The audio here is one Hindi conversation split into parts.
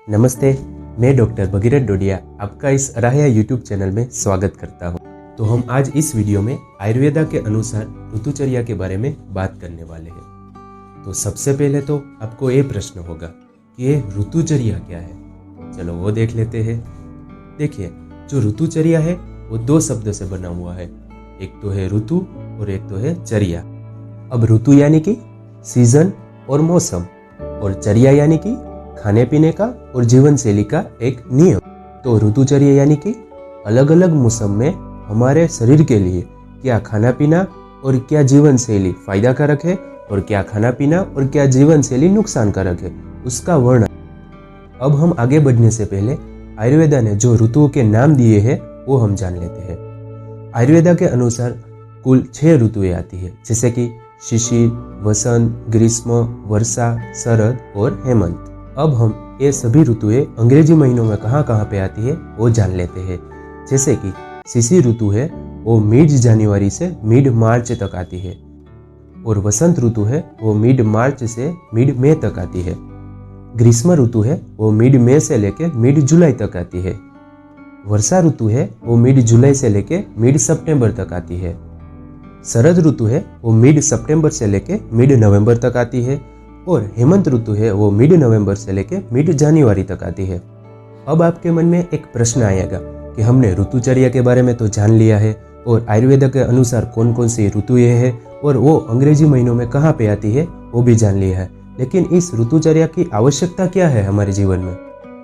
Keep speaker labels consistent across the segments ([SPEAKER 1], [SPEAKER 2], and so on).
[SPEAKER 1] नमस्ते, मैं डॉक्टर भगीरथ डोडिया आपका इस अराह्या यूट्यूब चैनल में स्वागत करता हूँ। तो हम आज इस वीडियो में आयुर्वेदा के अनुसार ऋतुचर्या के बारे में बात करने वाले हैं। तो सबसे पहले तो आपको ये प्रश्न होगा कि ये ऋतुचर्या क्या है। चलो वो देख लेते हैं। देखिए, जो ऋतुचर्या है वो दो शब्दों से बना हुआ है, एक तो है ऋतु और एक तो है चर्या। अब ऋतु यानी कि सीजन और मौसम, और चर्या यानी कि खाने पीने का और जीवन शैली का एक नियम। तो ऋतुचर्या यानी कि अलग अलग मौसम में हमारे शरीर के लिए क्या खाना पीना और क्या जीवन शैली फायदा कारक है और क्या खाना पीना और क्या जीवन शैली नुकसान कारक है, उसका वर्णन। अब हम आगे बढ़ने से पहले आयुर्वेदा ने जो ऋतुओं के नाम दिए हैं वो हम जान लेते हैं। आयुर्वेदा के अनुसार कुल 6 ऋतुएं आती है, जैसे कि शिशिर, वसंत, ग्रीष्म, वर्षा, शरद और हेमंत। अब हम ये सभी ऋतुएं अंग्रेजी महीनों में कहाँ कहाँ पे आती है वो जान लेते हैं। जैसे कि शिशिर ऋतु है वो मिड जनवरी से मिड मार्च तक आती है, और वसंत ऋतु है वो मिड मार्च से मिड मई तक आती है। ग्रीष्म ऋतु है वो मिड मई से लेकर मिड जुलाई तक आती है। वर्षा ऋतु है वो मिड जुलाई से लेकर मिड सितंबर तक आती है। शरद ऋतु है वो मिड सितंबर से लेकर मिड नवंबर तक आती है, और हेमंत ऋतु है वो मिड नवंबर से लेकर मिड जनवरी तक आती है। अब आपके मन में एक प्रश्न आएगा कि हमने ऋतुचर्या के बारे में तो जान लिया है, और आयुर्वेद के अनुसार कौन कौन सी ऋतुएं हैं और वो अंग्रेजी महीनों में कहाँ पे आती है वो भी जान लिया है, लेकिन इस ऋतुचर्या की आवश्यकता क्या है हमारे जीवन में।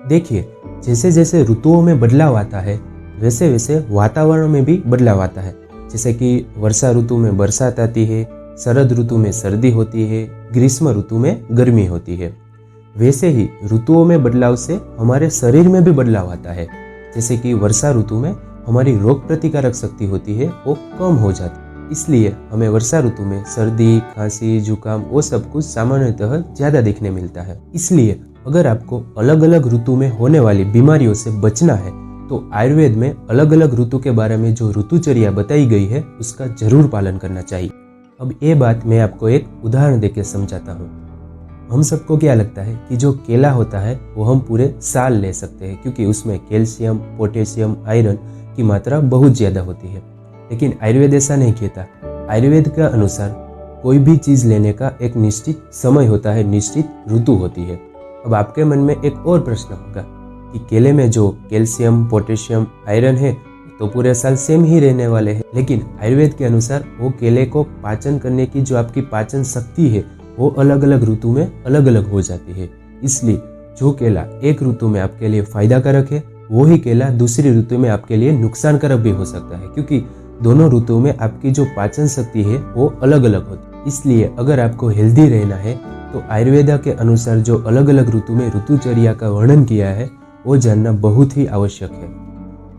[SPEAKER 1] देखिए, जैसे जैसे ऋतुओं में बदलाव आता है वैसे वैसे वातावरण में भी बदलाव आता है। जैसे कि वर्षा ऋतु में बरसात आती है, शरद ऋतु में सर्दी होती है, ग्रीष्म ऋतु में गर्मी होती है। वैसे ही ऋतुओं में बदलाव से हमारे शरीर में भी बदलाव आता है। जैसे कि वर्षा ऋतु में हमारी रोग प्रतिकारक शक्ति होती है वो कम हो जाती है, इसलिए हमें वर्षा ऋतु में सर्दी, खांसी, जुकाम वो सब कुछ सामान्यतः ज्यादा देखने मिलता है। इसलिए अगर आपको अलग अलग ऋतु में होने वाली बीमारियों से बचना है तो आयुर्वेद में अलग अलग ऋतु के बारे में जो ऋतुचर्या बताई गई है उसका जरूर पालन करना चाहिए। अब ये बात मैं आपको एक उदाहरण देकर समझाता हूँ। हम सबको क्या लगता है कि जो केला होता है वो हम पूरे साल ले सकते हैं, क्योंकि उसमें कैल्शियम, पोटेशियम, आयरन की मात्रा बहुत ज्यादा होती है। लेकिन आयुर्वेद ऐसा नहीं कहता। आयुर्वेद के अनुसार कोई भी चीज लेने का एक निश्चित समय होता है, निश्चित ऋतु होती है। अब आपके मन में एक और प्रश्न होगा कि केले में जो कैल्शियम, पोटेशियम, आयरन है तो पूरे साल सेम ही रहने वाले हैं, लेकिन आयुर्वेद के अनुसार वो केले को पाचन करने की जो आपकी पाचन शक्ति है वो अलग अलग ऋतु में अलग अलग हो जाती है। इसलिए जो केला एक ऋतु में आपके लिए फायदा कारक है वो ही केला दूसरी ऋतु में आपके लिए नुकसान कारक भी हो सकता है, क्योंकि दोनों ऋतुओं में आपकी जो पाचन शक्ति है वो अलग अलग होती है। इसलिए अगर आपको हेल्दी रहना है तो आयुर्वेदा के अनुसार जो अलग अलग ऋतु में ऋतुचर्या का वर्णन किया है वो जानना बहुत ही आवश्यक है।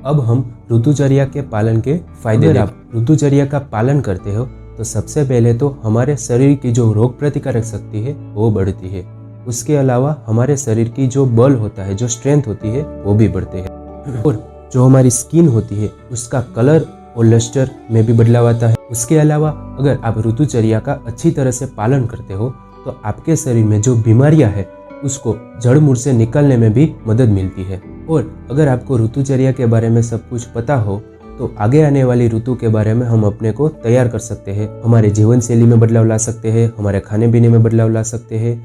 [SPEAKER 1] अब हम ऋतुचर्या के पालन के फायदे। अगर आप ऋतुचर्या का पालन करते हो तो सबसे पहले तो हमारे शरीर की जो रोग प्रतिकारक शक्ति है वो बढ़ती है। उसके अलावा हमारे शरीर की जो बल होता है, जो स्ट्रेंथ होती है वो भी बढ़ते हैं, और जो हमारी स्किन होती है उसका कलर और लस्टर में भी बदलाव आता है। उसके अलावा अगर आप ऋतुचर्या का अच्छी तरह से पालन करते हो तो आपके शरीर में जो बीमारियां है उसको जड़ मूल से निकालने में भी मदद मिलती है। और अगर आपको ऋतुचर्या के बारे में सब कुछ पता हो तो आगे आने वाली ऋतु के बारे में हम अपने को तैयार कर सकते हैं। हमारे जीवन शैली में बदलाव ला सकते हैं, हमारे खाने पीने में बदलाव ला सकते हैं,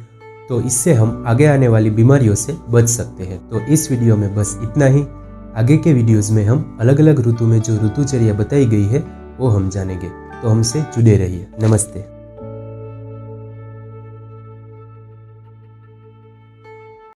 [SPEAKER 1] तो इससे हम आगे आने वाली बीमारियों से बच सकते हैं। तो इस वीडियो में बस इतना ही। आगे के वीडियोज में हम अलग अलग ऋतु में जो ऋतुचर्या बताई गई है वो हम जानेंगे, तो हमसे जुड़े रहिए। नमस्ते।